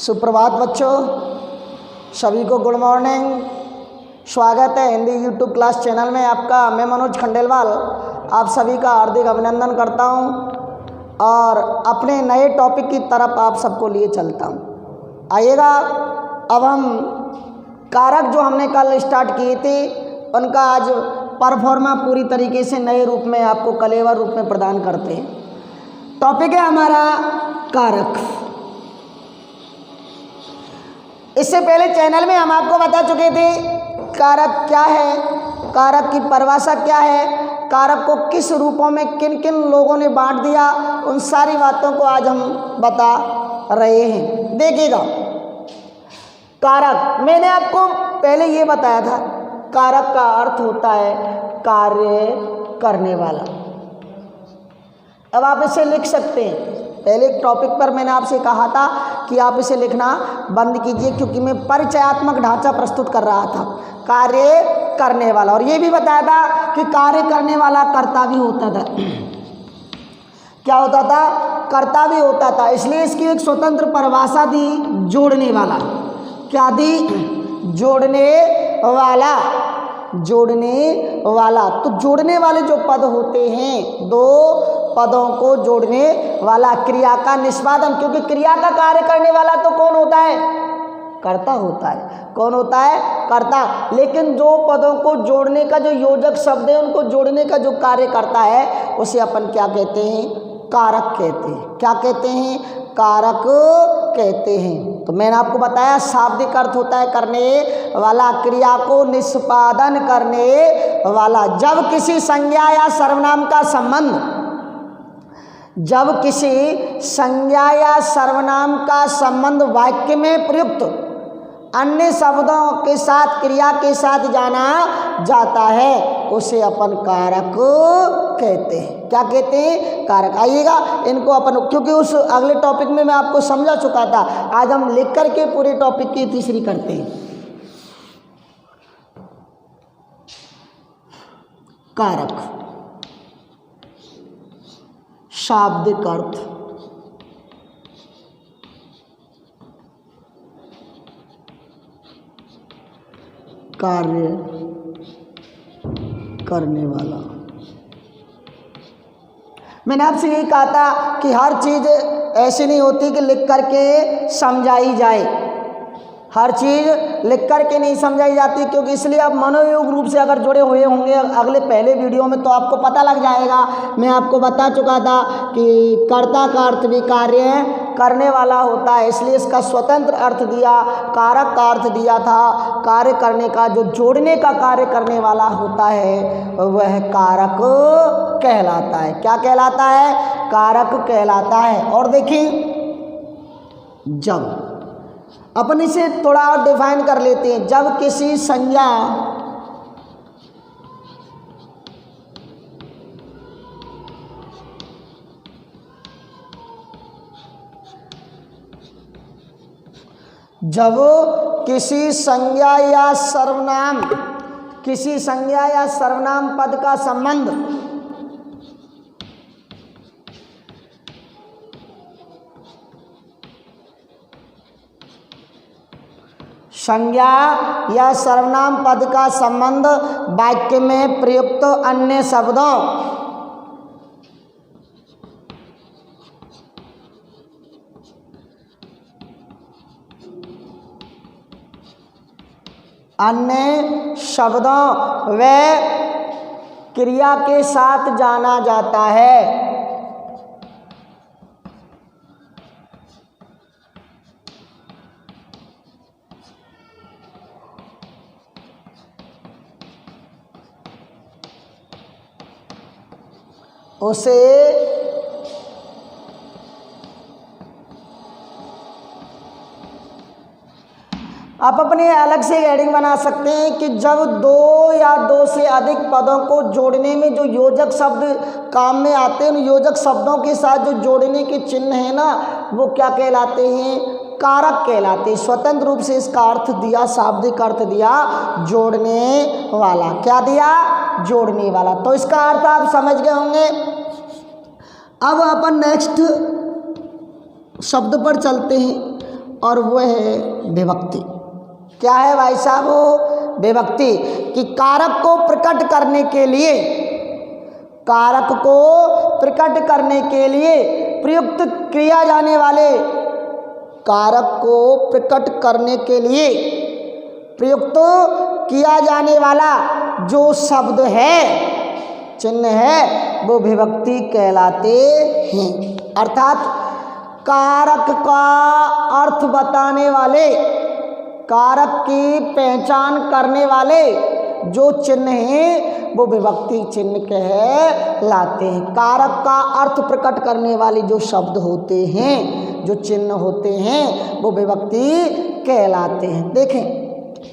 सुप्रभात बच्चों, सभी को गुड मॉर्निंग। स्वागत है हिंदी यूट्यूब क्लास चैनल में आपका। मैं मनोज खंडेलवाल आप सभी का हार्दिक अभिनंदन करता हूं और अपने नए टॉपिक की तरफ आप सबको लिए चलता हूं। आइएगा, अब हम कारक जो हमने कल स्टार्ट किए थे उनका आज परफॉर्मा पूरी तरीके से नए रूप में आपको कलेवर रूप में प्रदान करते हैं। टॉपिक है हमारा कारक। इससे पहले चैनल में हम आपको बता चुके थे कारक क्या है, कारक की परिभाषा क्या है, कारक को किस रूपों में किन किन लोगों ने बांट दिया, उन सारी बातों को आज हम बता रहे हैं। देखिएगा, कारक मैंने आपको पहले ये बताया था, कारक का अर्थ होता है कार्य करने वाला। अब आप इसे लिख सकते हैं। पहले एक टॉपिक पर मैंने आपसे कहा था कि आप इसे लिखना बंद कीजिए, क्योंकि मैं परिचयात्मक ढांचा प्रस्तुत कर रहा था। कार्य करने वाला, और ये भी बताया था कि कार्य करने वाला कर्ता भी होता था। क्या होता था? कर्ता भी होता था। इसलिए इसकी एक स्वतंत्र परिभाषा दी, जोड़ने वाला। क्या दी? जोड़ने वाला। जोड़ने वाला। तो जोड़ने वाले जो पद होते हैं, दो पदों को जोड़ने वाला, क्रिया का निष्पादन, क्योंकि क्रिया का कार्य करने वाला तो कौन होता है? कर्ता होता है। कौन होता है? कर्ता। लेकिन जो पदों को जोड़ने का जो योजक शब्द है, उनको जोड़ने का जो कार्य करता है, उसे अपन क्या कहते हैं? कारक कहते हैं। क्या कहते हैं? कारक कहते हैं। तो मैंने आपको बताया शाब्दिक अर्थ होता है करने वाला, क्रिया को निष्पादन करने वाला। जब किसी संज्ञा या सर्वनाम का संबंध, जब किसी संज्ञा या सर्वनाम का संबंध वाक्य में प्रयुक्त अन्य शब्दों के साथ, क्रिया के साथ जाना जाता है, उसे अपन कारक कहते हैं। क्या कहते हैं? कारक। आइएगा, इनको अपन, क्योंकि उस अगले टॉपिक में मैं आपको समझा चुका था, आज हम लिख करके पूरे टॉपिक की तीसरी करते हैं। कारक शाब्दिक अर्थ, कार्य करने वाला। मैंने आपसे यही कहा था कि हर चीज़ ऐसी नहीं होती कि लिख करके समझाई जाए। हर चीज़ लिख करके नहीं समझाई जाती, क्योंकि इसलिए आप मनोयोग रूप से अगर जुड़े हुए होंगे अगले पहले वीडियो में तो आपको पता लग जाएगा। मैं आपको बता चुका था कि कर्ता का अर्थ भी कार्य करने वाला होता है, इसलिए इसका स्वतंत्र अर्थ दिया, कारक का अर्थ दिया था। कार्य करने का, जो जोड़ने का कार्य करने वाला होता है, वह कारक कहलाता है। क्या कहलाता है? कारक कहलाता है। और देखिए, जब अपन इसे थोड़ा और डिफाइन कर लेते हैं। जब किसी संज्ञा जब किसी संज्ञा या सर्वनाम, किसी संज्ञा या सर्वनाम पद का संबंध संज्ञा या सर्वनाम पद का संबंध वाक्य में प्रयुक्त अन्य शब्दों, अन्य शब्दों व क्रिया के साथ जाना जाता है। उसे आप अपने अलग से हेडिंग बना सकते हैं कि जब दो या दो से अधिक पदों को जोड़ने में जो योजक शब्द काम में आते हैं, उन योजक शब्दों के साथ जो जोड़ने के चिन्ह है ना, वो क्या कहलाते हैं? कारक कहलाते हैं। स्वतंत्र रूप से इसका अर्थ दिया, शाब्दिक अर्थ दिया, जोड़ने वाला। क्या दिया? जोड़ने वाला। तो इसका अर्थ आप समझ गए होंगे। अब अपन नेक्स्ट शब्द पर चलते हैं। और वो है विभक्ति। क्या है भाई साहब? वो विभक्ति कि कारक को प्रकट करने के लिए, कारक को प्रकट करने के लिए प्रयुक्त किया जाने वाले, कारक को प्रकट करने के लिए प्रयुक्त किया जाने वाला जो शब्द है, चिन्ह है, वो विभक्ति कहलाते हैं। अर्थात कारक का अर्थ बताने वाले, कारक की पहचान करने वाले जो चिन्ह हैं वो विभक्ति चिन्ह कहलाते हैं। कारक का अर्थ प्रकट करने वाले जो शब्द होते हैं, जो चिन्ह होते हैं, वो विभक्ति कहलाते हैं। देखें,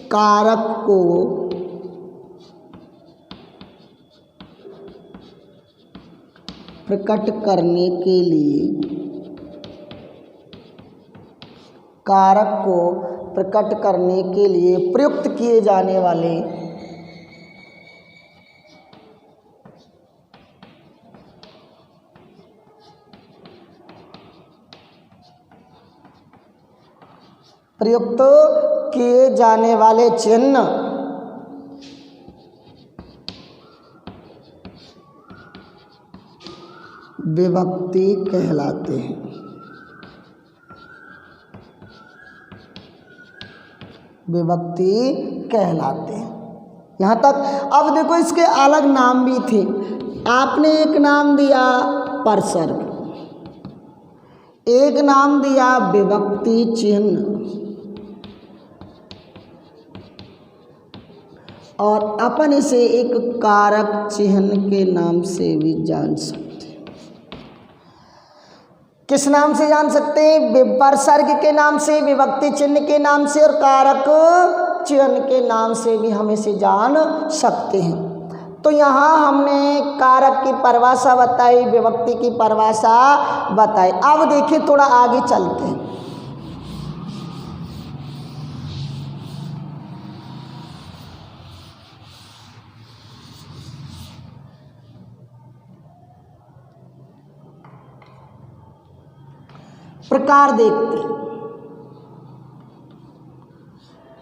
कारक को प्रकट करने के लिए, कारक को प्रकट करने के लिए प्रयुक्त किए जाने वाले प्रयुक्त किए जाने वाले चिन्ह विभक्ति कहलाते हैं। विभक्ति कहलाते हैं। यहाँ तक। अब देखो इसके अलग नाम भी थे। आपने एक नाम दिया परसर्ग, एक नाम दिया विभक्ति चिन्ह, और अपन इसे एक कारक चिन्ह के नाम से भी जान सकते हैं। किस नाम से जान सकते हैं? परसर्ग के नाम से, विभक्ति चिन्ह के नाम से, और कारक चिन्ह के नाम से भी हम इसे जान सकते हैं। तो यहाँ हमने कारक की परिभाषा बताई, विभक्ति की परिभाषा बताई। अब देखिए थोड़ा आगे चलते हैं। प्रकार देखते हैं।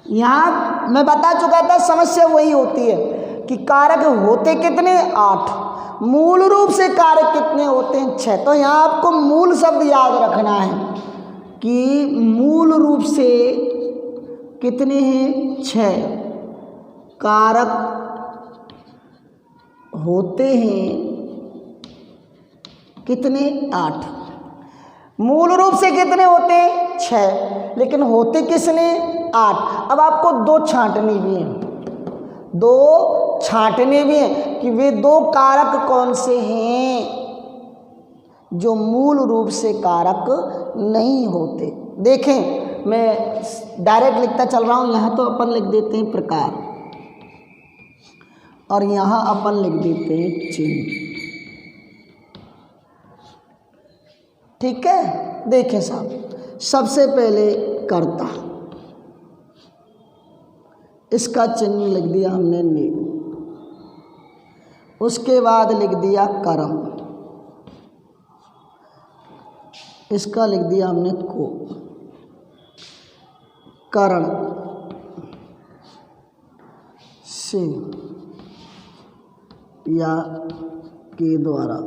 यहाँ मैं बता चुका था, समस्या वही होती है कि कारक होते कितने? 8। मूल रूप से कारक कितने होते हैं? 6। तो यहाँ आपको मूल शब्द याद रखना है कि मूल रूप से कितने हैं? 6 कारक होते हैं। कितने? 8। मूल रूप से कितने होते हैं? 6, लेकिन होते किसने? 8। अब आपको 2 छांटने भी हैं, 2 छांटने भी हैं कि वे 2 कारक कौन से हैं जो मूल रूप से कारक नहीं होते। देखें, मैं डायरेक्ट लिखता चल रहा हूँ। यहाँ तो अपन लिख देते हैं प्रकार, और यहाँ अपन लिख देते हैं चिन्ह। ठीक है? देखें साहब, सबसे पहले कर्ता, इसका चिन्ह लिख दिया हमने ने। उसके बाद लिख दिया कर्म, इसका लिख दिया हमने को। करण से या के द्वारा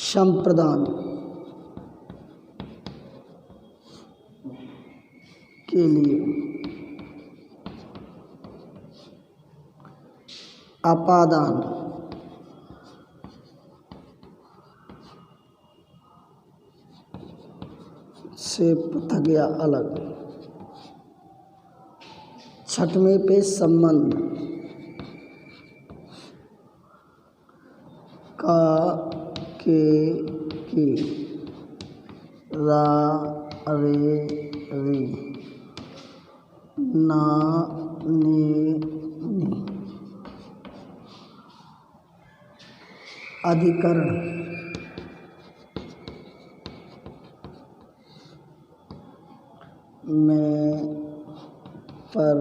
संप्रदान के लिए अपादान से पृथक या अलग। 6वें पे संबंध का के की रा रे री ना ने नी। अधिकरण में पर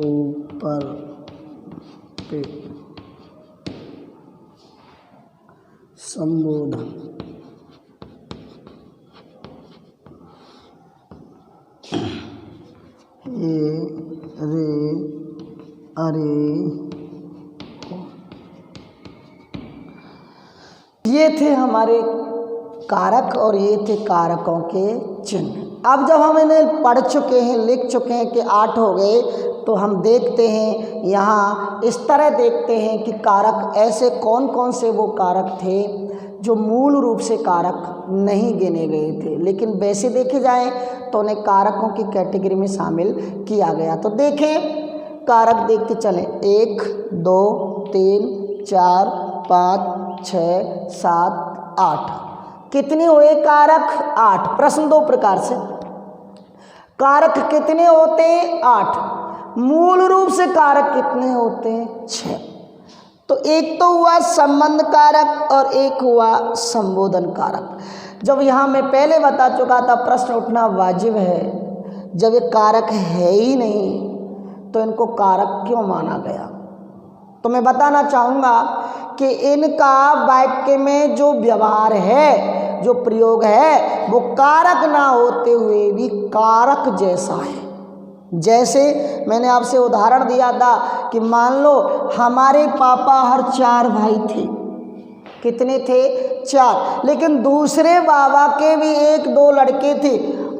ऊपर पे संबोधन। ए रे अरे ये थे हमारे कारक और ये थे कारकों के चिन्ह। अब जब हम इन्हें पढ़ चुके हैं, लिख चुके हैं कि 8 हो गए, तो हम देखते हैं यहाँ इस तरह देखते हैं कि कारक ऐसे कौन कौन से वो कारक थे जो मूल रूप से कारक नहीं गिने गए थे, लेकिन वैसे देखे जाए तो उन्हें कारकों की कैटेगरी में शामिल किया गया। तो देखें, कारक देख के चलें। 1 2 3 4 5 6 7 8 कितने हुए कारक? 8। प्रश्न 2 प्रकार से, कारक कितने होते हैं? 8। मूल रूप से कारक कितने होते हैं? 6। तो एक तो हुआ संबंध कारक और एक हुआ संबोधन कारक। जब यहाँ मैं पहले बता चुका था, प्रश्न उठना वाजिब है, जब ये कारक है ही नहीं तो इनको कारक क्यों माना गया? तो मैं बताना चाहूँगा कि इनका वाक्य में जो व्यवहार है, जो प्रयोग है, वो कारक ना होते हुए भी कारक जैसा है। जैसे मैंने आपसे उदाहरण दिया था कि मान लो हमारे पापा हर 4 भाई थे। कितने थे? 4। लेकिन दूसरे बाबा के भी 1-2 लड़के थे।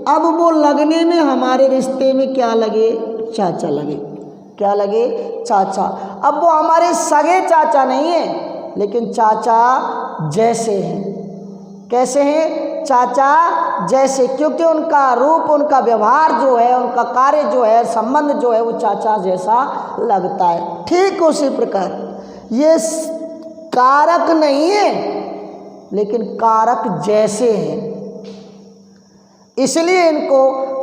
अब वो लगने में हमारे रिश्ते में क्या लगे? चाचा लगे। क्या लगे? चाचा। अब वो हमारे सगे चाचा नहीं है, लेकिन चाचा जैसे हैं। कैसे हैं? चाचा जैसे, क्योंकि उनका रूप, उनका व्यवहार जो है, उनका कार्य जो है, संबंध जो है, वो चाचा जैसा लगता है। ठीक उसी प्रकार ये कारक नहीं है, लेकिन कारक जैसे हैं, इसलिए इनको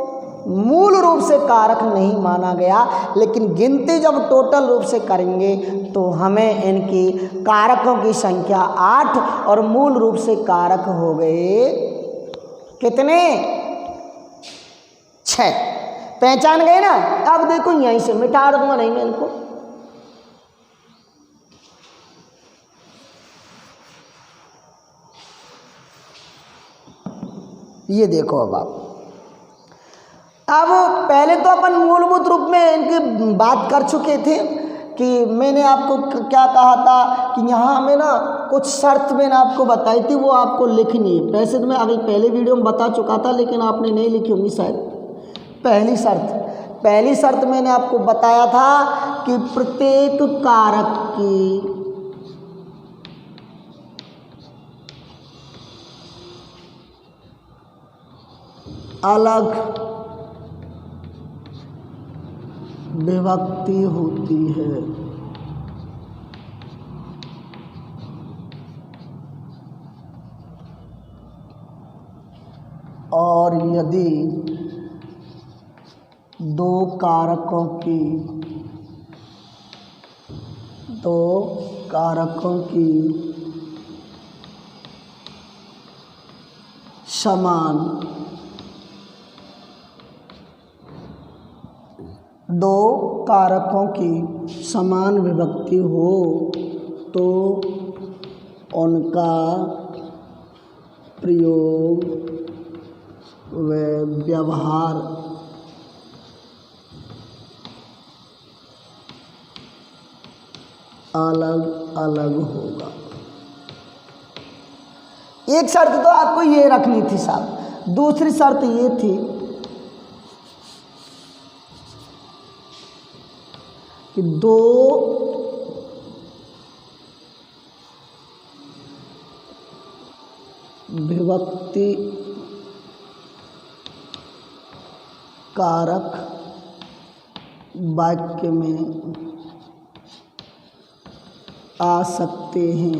मूल रूप से कारक नहीं माना गया। लेकिन गिनती जब टोटल रूप से करेंगे तो हमें इनकी कारकों की संख्या 8 और मूल रूप से कारक हो गए कितने? 6। पहचान गए ना? अब देखो यहीं से मिटा दूंगा नहीं मैं इनको। ये देखो अब पहले तो अपन मूलभूत रूप में इनकी बात कर चुके थे कि मैंने आपको क्या कहा था कि यहाँ में ना कुछ शर्त मैंने आपको बताई थी, वो आपको लिखनी है। वैसे तो मैं अभी पहले वीडियो में बता चुका था, लेकिन आपने नहीं लिखी होंगी शायद। पहली शर्त मैंने आपको बताया था कि प्रत्येक कारक की अलग विभक्ति होती है। और यदि 2 कारकों की समान 2 कारकों की समान विभक्ति हो तो उनका प्रयोग व व्यवहार अलग अलग होगा। एक शर्त तो आपको ये रखनी थी साहब। दूसरी शर्त ये थी कि 2 विभक्ति कारक वाक्य में आ सकते हैं।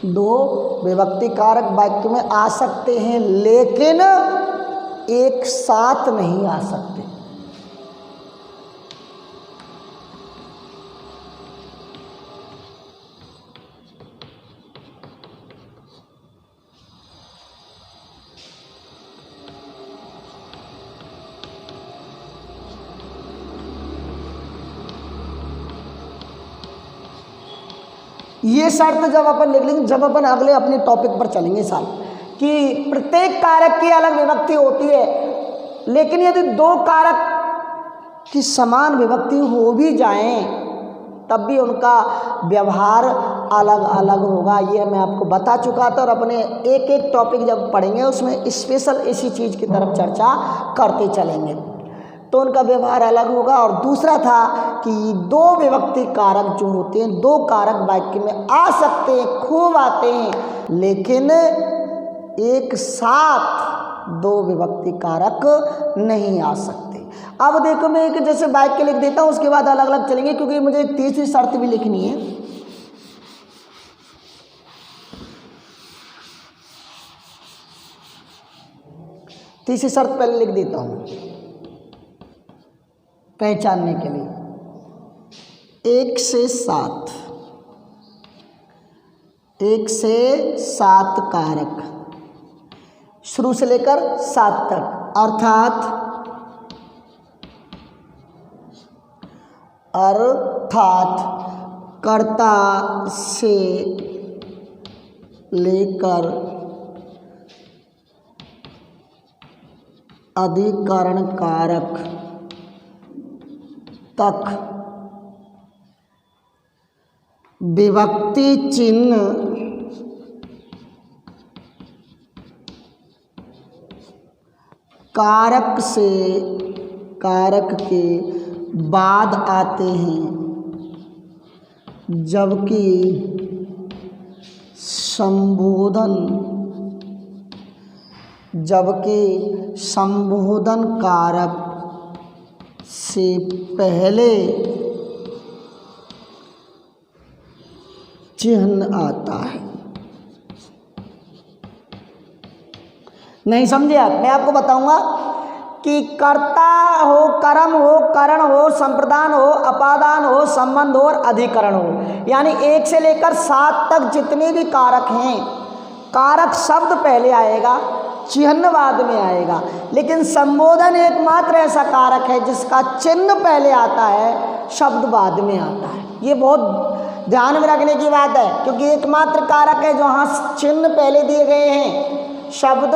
2 विभक्ति कारक वाक्य में आ सकते हैं, लेकिन एक साथ नहीं आ सकते। ये शर्त जब अपन लिख लेंगे, जब अपन अगले अपने टॉपिक पर चलेंगे साल, कि प्रत्येक कारक की अलग विभक्ति होती है, लेकिन यदि दो कारक की समान विभक्ति हो भी जाएं तब भी उनका व्यवहार अलग अलग होगा। ये मैं आपको बता चुका था और अपने एक एक टॉपिक जब पढ़ेंगे उसमें स्पेशल इसी चीज़ की तरफ चर्चा करते चलेंगे, तो उनका व्यवहार अलग होगा। और दूसरा था कि दो विभक्ति कारक जो होते हैं, दो कारक वाक्य में आ सकते हैं, खूब आते हैं, लेकिन एक साथ दो विभक्ति कारक नहीं आ सकते। अब देखो मैं एक जैसे वाक्य लिख देता हूँ, उसके बाद अलग अलग चलेंगे, क्योंकि मुझे एक तीसरी शर्त भी लिखनी है। तीसरी शर्त पहले लिख देता हूँ पहचानने के लिए। 1 से 7, 1 से 7 कारक शुरू से लेकर 7 तक, अर्थात कर्ता से लेकर अधिकरण कारक तक विभक्ति चिन्ह कारक के बाद आते हैं, जबकि संबोधन कारक से पहले चिन्ह आता है। नहीं समझे आप? मैं आपको बताऊंगा कि कर्ता हो, कर्म हो, करण हो, संप्रदान हो, अपादान हो, संबंध हो और अधिकरण हो, यानी 1 से लेकर 7 तक जितने भी कारक हैं, कारक शब्द पहले आएगा, चिन्ह बाद में आएगा, लेकिन संबोधन एकमात्र ऐसा कारक है जिसका चिन्ह पहले आता है, शब्द बाद में आता है। ये बहुत ध्यान में रखने की बात है, क्योंकि एकमात्र कारक है जहाँ चिन्ह पहले दिए गए हैं, शब्द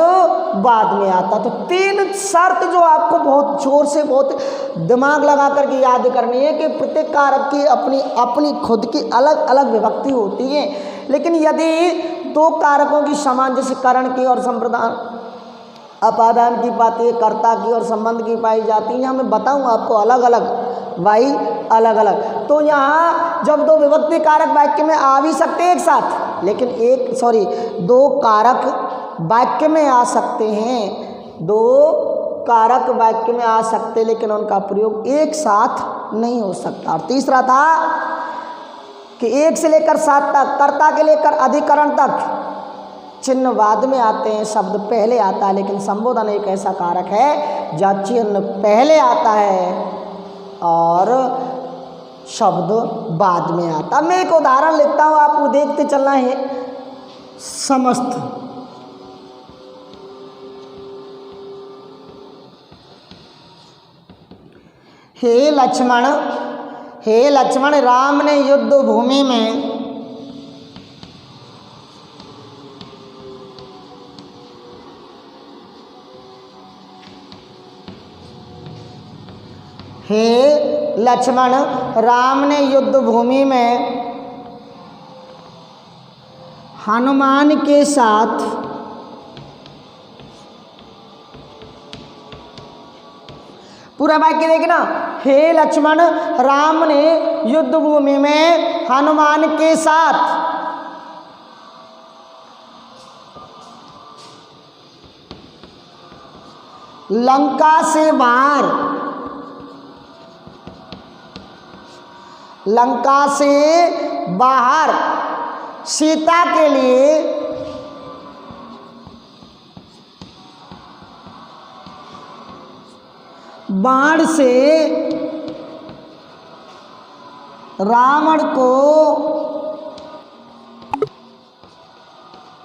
बाद में आता। तो 3 शर्त जो आपको बहुत जोर से, बहुत दिमाग लगा करके याद करनी है कि प्रत्येक कारक की अपनी खुद की अलग अलग विभक्ति होती है, लेकिन यदि दो कारकों की समान, जैसे करण की और संप्रदान अपादान की पाती है, कर्ता की और संबंध की पाई जाती है, यहाँ मैं बताऊँगा आपको अलग अलग वाई अलग अलग। तो यहाँ जब दो विभक्ति कारक वाक्य में आ भी सकते हैं एक साथ, लेकिन दो कारक वाक्य में आ सकते हैं, दो कारक वाक्य में आ सकते, लेकिन उनका प्रयोग एक साथ नहीं हो सकता। और तीसरा था कि 1 से लेकर 7 तक, कर्ता के लेकर अधिकरण तक चिन्ह बाद में आते हैं, शब्द पहले आता है, लेकिन संबोधन एक ऐसा कारक है जहाँ चिन्ह पहले आता है और शब्द बाद में आता। मैं एक उदाहरण लिखता हूँ, आपको देखते चलना है। समस्त हे लक्ष्मण, राम ने युद्ध भूमि में राम ने युद्ध भूमि में हनुमान के साथ पूरा वाक्य देखना। हे लक्ष्मण, राम ने युद्ध भूमि में हनुमान के साथ लंका से बाहर सीता के लिए बाण से रावण को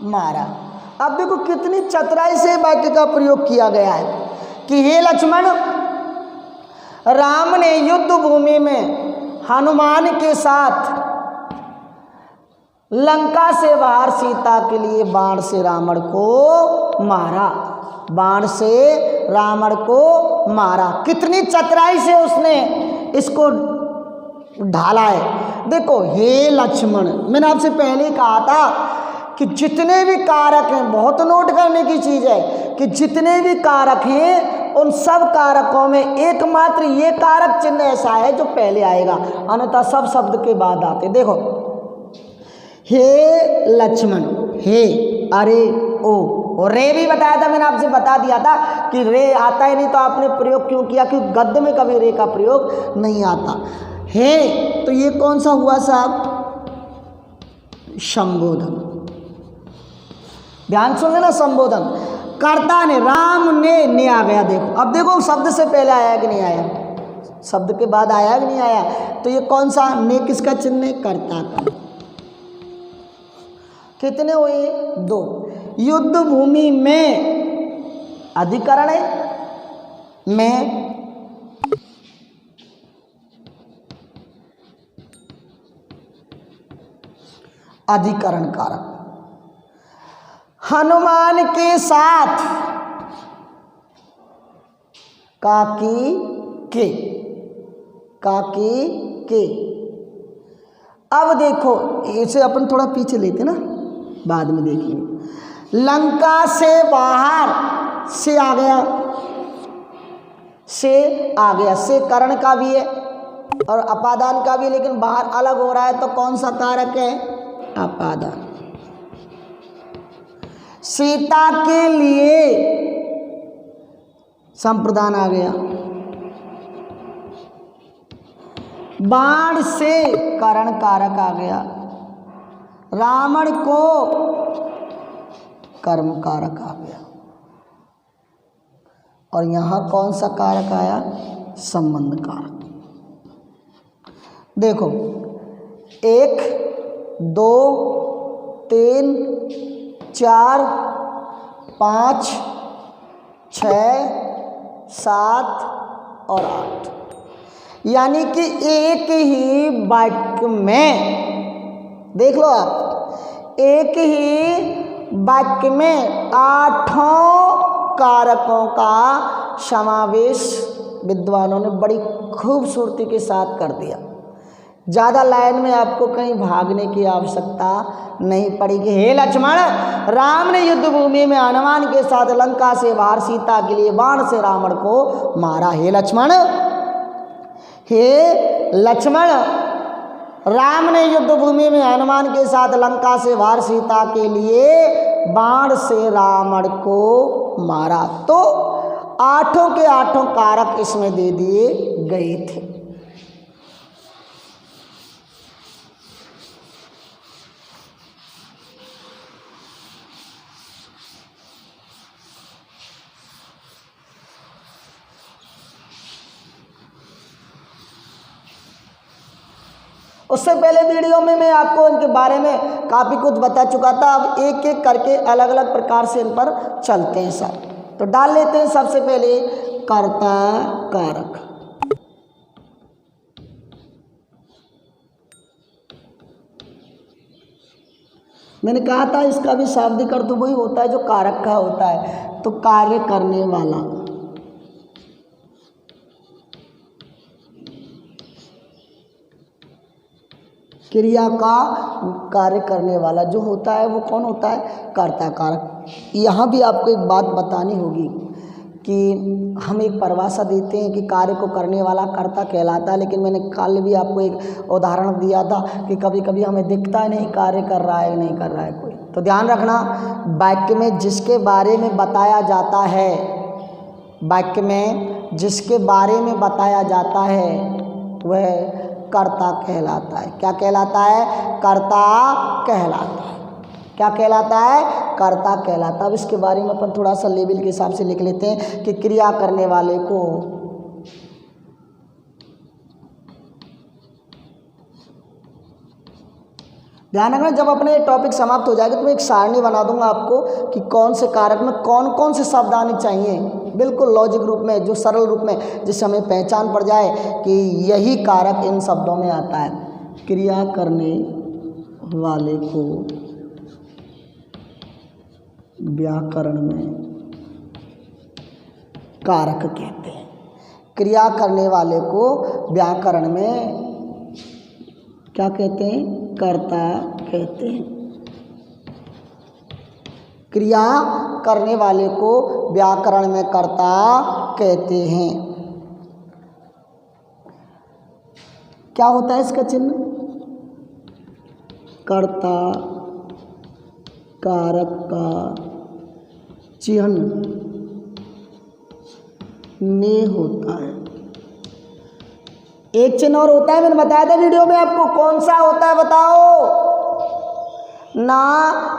मारा। अब देखो कितनी चतुराई से वाक्य का प्रयोग किया गया है कि हे लक्ष्मण, राम ने युद्ध भूमि में हनुमान के साथ लंका से बाहर सीता के लिए बाण से रावण को मारा, बाण से रावण को मारा। कितनी चतुराई से उसने इसको ढाला है। देखो, हे लक्ष्मण, मैंने आपसे पहले ही कहा था कि जितने भी कारक हैं, बहुत नोट करने की चीज़ है कि जितने भी कारक हैं उन सब कारकों में एकमात्र ये कारक चिन्ह ऐसा है जो पहले आएगा, अन्यथा सब शब्द के बाद आते। देखो, हे लक्ष्मण, हे, अरे, ओ, और रे भी बताया था, मैंने आपसे बता दिया था कि रे आता ही नहीं तो आपने प्रयोग क्यों किया, क्योंकि गद्य में कभी रे का प्रयोग नहीं आता। हे तो ये कौन सा हुआ साहब? संबोधन। ध्यान सुन लेना, संबोधन। कर्ता ने, राम ने आ गया। देखो, अब देखो शब्द से पहले आया कि नहीं आया, शब्द के बाद आया कि नहीं आया, तो ये कौन सा ने किसका चिन्ह है? कर्ता का। कितने हुए? 2। युद्ध भूमि में अधिकरण है, में अधिकरण कारक। हनुमान के साथ काकी के, काकी के। अब देखो, इसे अपन थोड़ा पीछे लेते ना, बाद में देखेंगे। लंका से बाहर से आ गया, से आ गया, से करण का भी है और अपादान का भी है, लेकिन बाहर अलग हो रहा है तो कौन सा कारक है? अपादान। सीता के लिए संप्रदान आ गया, बाण से करण कारक आ गया, रावण को कर्म कारक आ गया, और यहां कौन सा कारक आया? संबंध कारक। देखो, 1, 2, 3, 4, 5, 6, 7 और 8, यानी कि एक ही वाक्य में, देख लो आप, एक ही वाक्य में 8 कारकों का समावेश विद्वानों ने बड़ी खूबसूरती के साथ कर दिया। ज़्यादा लाइन में आपको कहीं भागने की आवश्यकता नहीं पड़ेगी। हे लक्ष्मण, राम ने युद्ध भूमि में हनुमान के साथ लंका से बाहर सीता के लिए बाण से रावण को मारा। हे लक्ष्मण, हे लक्ष्मण, राम ने युद्ध भूमि में हनुमान के साथ लंका से बाहर सीता के लिए बाण से रावण को मारा। तो 8 के 8 कारक इसमें दे दिए गए थे। उससे पहले वीडियो में मैं आपको इनके बारे में काफ़ी कुछ बता चुका था। अब एक एक करके अलग अलग प्रकार से इन पर चलते हैं सर। तो डाल लेते हैं सबसे पहले कर्ता कारक। मैंने कहा था इसका भी शाब्दिक अर्थ वही होता है जो कारक का होता है। तो कार्य करने वाला, क्रिया का कार्य करने वाला जो होता है वो कौन होता है? कर्ता कारक। यहाँ भी आपको एक बात बतानी होगी कि हम एक परिभाषा देते हैं कि कार्य को करने वाला कर्ता कहलाता है, लेकिन मैंने कल भी आपको एक उदाहरण दिया था कि कभी कभी हमें दिखता है नहीं कार्य कर रहा है नहीं कर रहा है कोई। तो ध्यान रखना, वाक्य में जिसके बारे में बताया जाता है, वाक्य में जिसके बारे में बताया जाता है वह कर्ता कहलाता है। क्या कहलाता है? कर्ता कहलाता है। क्या कहलाता है? कर्ता कहलाता है। अब इसके बारे में अपन थोड़ा सा लेवल के हिसाब से लिख लेते हैं कि क्रिया करने वाले को ध्यान रखना। जब अपने टॉपिक समाप्त हो जाएगा तो मैं एक सारणी बना दूंगा आपको कि कौन से कारक में कौन कौन से शब्द आने चाहिए, बिल्कुल लॉजिक रूप में, जो सरल रूप में, जिससे हमें पहचान पड़ जाए कि यही कारक इन शब्दों में आता है। क्रिया करने वाले को व्याकरण में कारक कहते हैं। क्रिया करने वाले को व्याकरण में क्या कहते हैं? कर्ता कहते हैं। क्रिया करने वाले को व्याकरण में कर्ता कहते हैं। क्या होता है इसका चिन्ह? कर्ता कारक का चिन्ह ने होता है। एक चिन्ह और होता है, मैंने बताया था वीडियो में आपको, कौन सा होता है बताओ? ना,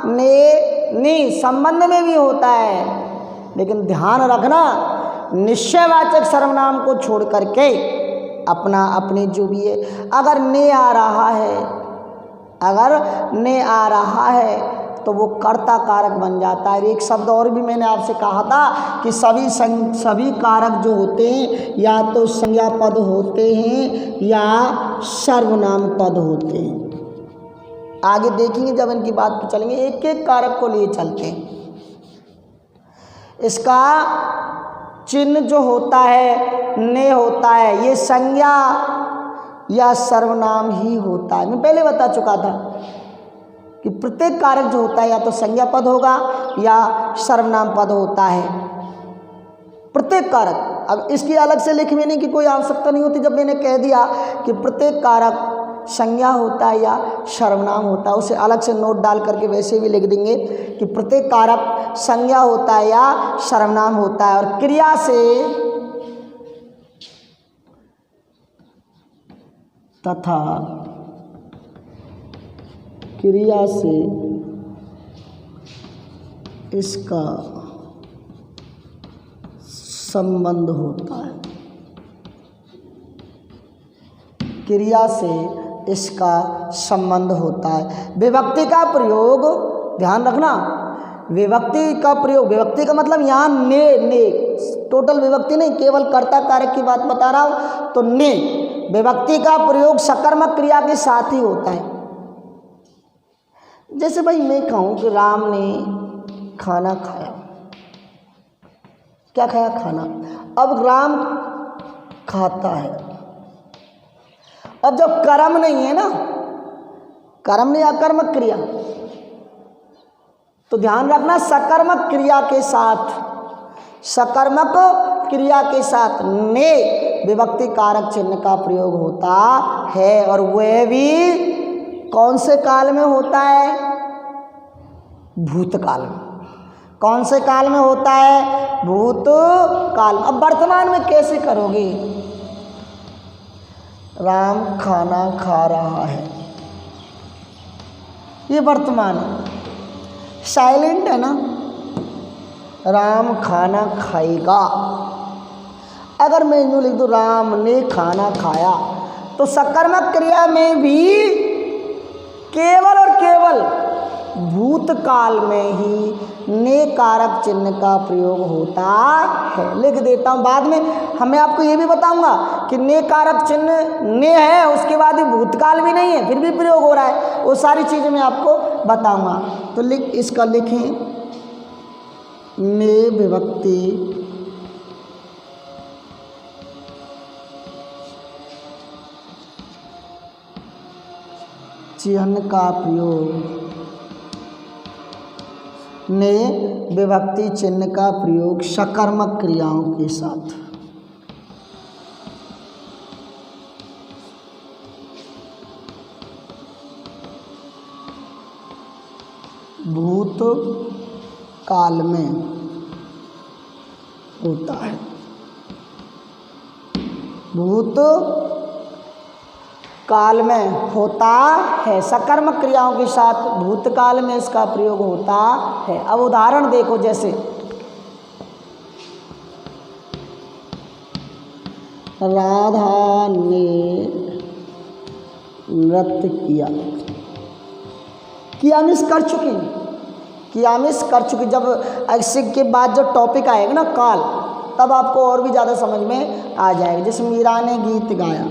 ने, नी संबंध में भी होता है, लेकिन ध्यान रखना निश्चयवाचक सर्वनाम को छोड़ करके अपना अपने जो भी है, अगर ने आ रहा है, अगर ने आ रहा है तो वो कर्ता कारक बन जाता है। एक शब्द और भी मैंने आपसे कहा था कि सभी कारक जो होते हैं या तो संज्ञा पद होते हैं या सर्वनाम पद होते हैं। आगे देखेंगे जब इनकी बात पर चलेंगे, एक एक कारक को लिए चलते हैं। इसका चिन्ह जो होता है ने होता है, ये संज्ञा या सर्वनाम ही होता है। मैं पहले बता चुका था कि प्रत्येक कारक जो होता है या तो संज्ञा पद होगा या सर्वनाम पद होता है। प्रत्येक कारक, अब इसकी अलग से लिखने की कोई आवश्यकता नहीं होती। जब मैंने कह दिया कि प्रत्येक कारक संज्ञा होता है या सर्वनाम होता है, उसे अलग से नोट डाल करके वैसे भी लिख देंगे कि प्रत्येक कारक संज्ञा होता है या सर्वनाम होता है। और क्रिया से तथा क्रिया से इसका संबंध होता है। क्रिया से इसका संबंध होता है। विभक्ति का प्रयोग, ध्यान रखना, विभक्ति का प्रयोग, विभक्ति का मतलब यहाँ ने टोटल विभक्ति नहीं, केवल कर्ता कारक की बात बता रहा हूँ। तो ने विभक्ति का प्रयोग सकर्मक क्रिया के साथ ही होता है। जैसे भाई मैं कहूँ कि राम ने खाना खाया, क्या खाया? खाना। अब राम खाता है। अब जब कर्म नहीं है ना, कर्म नहीं, अकर्मक क्रिया, तो ध्यान रखना सकर्मक क्रिया के साथ, सकर्मक क्रिया के साथ ने विभक्ति कारक चिन्ह का प्रयोग होता है। और वह भी कौन से काल में होता है? भूतकाल में। कौन से काल में होता है? भूतकाल। अब वर्तमान में कैसे करोगे? राम खाना खा रहा है, ये वर्तमान है, साइलेंट है ना। राम खाना खाएगा। अगर मैं यूँ लिख दूँ राम ने खाना खाया, तो सकर्मक क्रिया में भी केवल और केवल भूतकाल में ही ने कारक चिन्ह का प्रयोग होता है। लिख देता हूँ, बाद में मैं आपको ये भी बताऊंगा कि ने कारक चिन्ह ने है, उसके बाद ही भूतकाल भी नहीं है, फिर भी प्रयोग हो रहा है। वो सारी चीज़ें मैं आपको बताऊंगा। तो इसका लिखें, ने विभक्ति चिन्ह का प्रयोग, ने विभक्ति चिन्ह का प्रयोग सकर्मक क्रियाओं के साथ। भूत काल में होता है। भूत काल में होता है, सकर्मक क्रियाओं के साथ भूतकाल में इसका प्रयोग होता है। अब उदाहरण देखो, जैसे राधा ने नृत्य किया, कियामिस कर चुकी, कियामिस कर चुकी। जब ऐसे के बाद जो टॉपिक आएगा ना काल, तब आपको और भी ज़्यादा समझ में आ जाएगा। जैसे मीरा ने गीत गाया,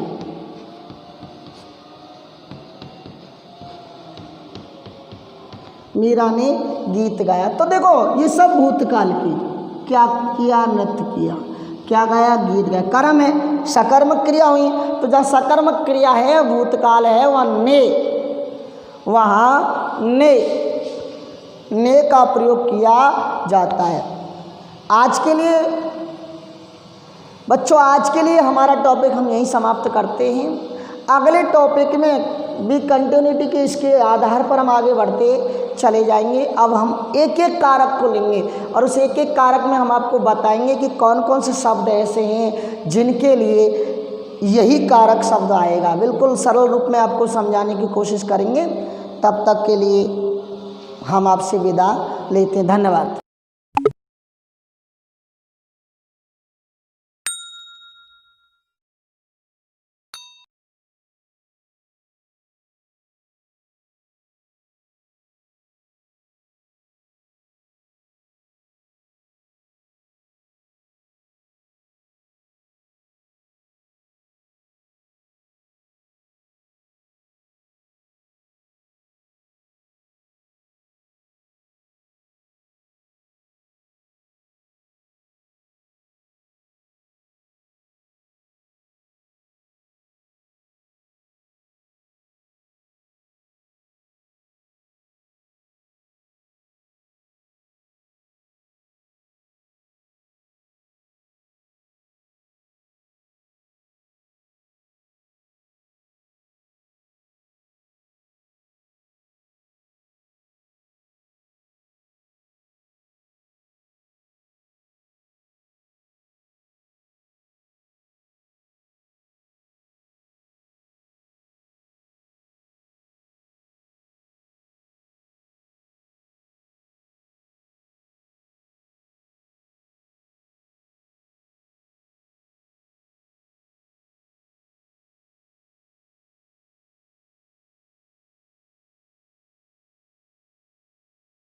मीरा ने गीत गाया। तो देखो ये सब भूतकाल की, क्या किया, नृत्य किया, क्या गाया, गीत गाया। कर्म है, सकर्मक क्रिया हुई। तो जहाँ सकर्मक क्रिया है, भूतकाल है, वहाँ ने का प्रयोग किया जाता है। आज के लिए बच्चों, आज के लिए हमारा टॉपिक हम यहीं समाप्त करते हैं। अगले टॉपिक में भी कंटिन्यूटी के इसके आधार पर हम आगे बढ़ते चले जाएंगे। अब हम एक एक कारक को लेंगे और उस एक एक कारक में हम आपको बताएंगे कि कौन कौन से शब्द ऐसे हैं जिनके लिए यही कारक शब्द आएगा। बिल्कुल सरल रूप में आपको समझाने की कोशिश करेंगे। तब तक के लिए हम आपसे विदा लेते हैं। धन्यवाद।